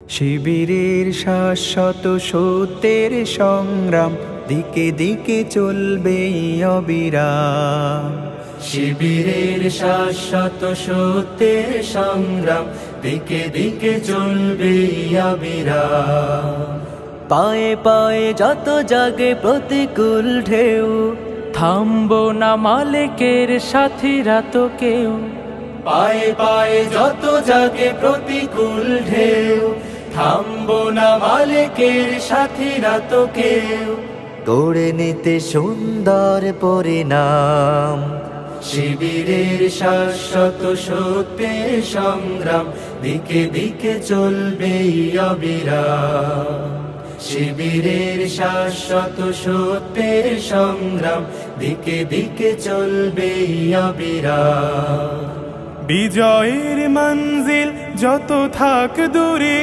শিবিরের শাশ্বত সত্যের সংগ্রাম দিকে দিকে চলবে অবিরাম। শিবিরের শাশ্বত সত্যের সংগ্রাম দিকে দিকে চলবে অবিরাম। পায়ে পায়ে যত জাগে প্রতিকূল ঢেউ, থামবো না মালিকের সাথীরা তো কেউ। পায়ে পায়ে যত জাগে প্রতিকূল ঢেউ, থামবো না মালিকের সাথীরা তো কেউ। গড়ে নিতে সুন্দর পরিণাম। শিবিরের শাশ্বত সত্যের সংগ্রাম দিকে দিকে চলবে অবিরাম। শিবিরের শাশ্বত সত্যের সংগ্রাম দিকে দিকে চলবে অবিরাম। বিজয়ের মঞ্জিল যত থাক দূরে,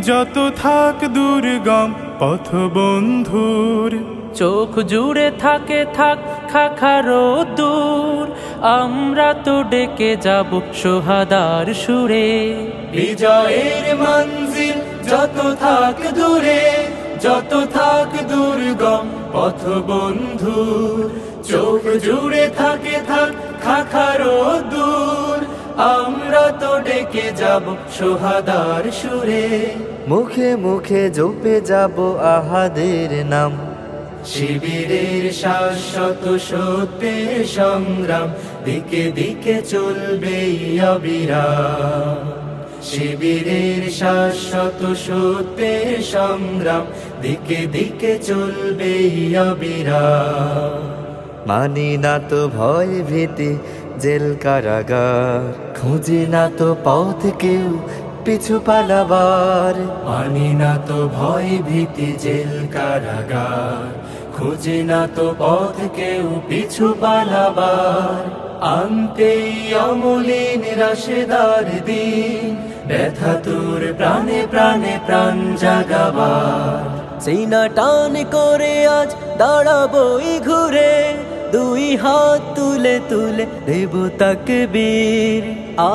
যত থাক দুর্গম পথ বন্ধুর, চোখ জুড়ে থাকে থাক খাখারো দূর, আমরা তো ডেকে যাব সোহাদার সুরে। বিজয়ের মঞ্জিল যত থাক দূরে, যত থাক দুর্গম পথ বন্ধুর, চোখ জুড়ে থাকে থাক খাখারো দূর, আমরা তো ডেকে যাব সোহাদার সুরে। মুখে মুখে জপে যাব আহাদের নাম। শিবিরের শাশ্বত সত্যের সংগ্রাম দিকে দিকে চলবে অবিরাম। শিবিরের শাশ্বত সত্যের সংগ্রাম দিকে দিকে চলবে অবিরাম। মানি না তো ভয় ভীতি জেল কারাগার, খুঁজি না তো পথ কেউ পিছু পালাবার। মানি না তো ভয় ভীতি জেল কারাগার, খুঁজি না তো পথ কেউ পিছু পালাবার। আনতেই অমলিন রাশেদার দিন, ব্যথা তোর প্রাণে প্রাণে প্রাণ জাগাবার। সিনা টান করে আজ দাঁড়াবোই ঘুরে, দুই হাত তুলে তুলে দেব তাকবীর।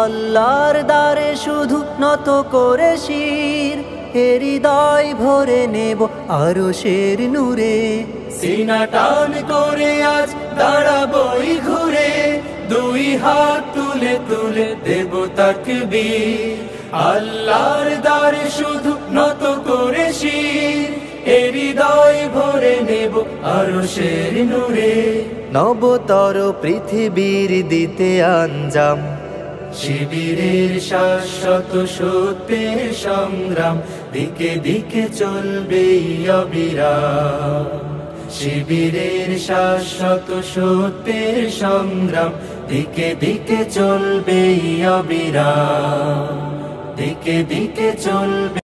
আল্লাহর দ্বারে শুধু নত করে শির, হৃদয় ভরে নেব আরশের নূরে। সিনা টান করে আজ দাঁড়াবোই ঘুরে, দুই হাত তুলে তুলে দেব তাকবীর। আল্লাহর দ্বারে শুধু নত করে শির, হৃদয় ভরে নেব আরশের নূরে। নবতর পৃথিবীর দিতে আঞ্জাম। শিবিরের শাশ্বত সত্যের সংগ্রাম দিকে দিকে চলবে অবিরাম। শিবিরের শাশ্বত সত্যের সংগ্রাম দিকে দিকে চলবে অবিরাম। দিকে দিকে চলবে।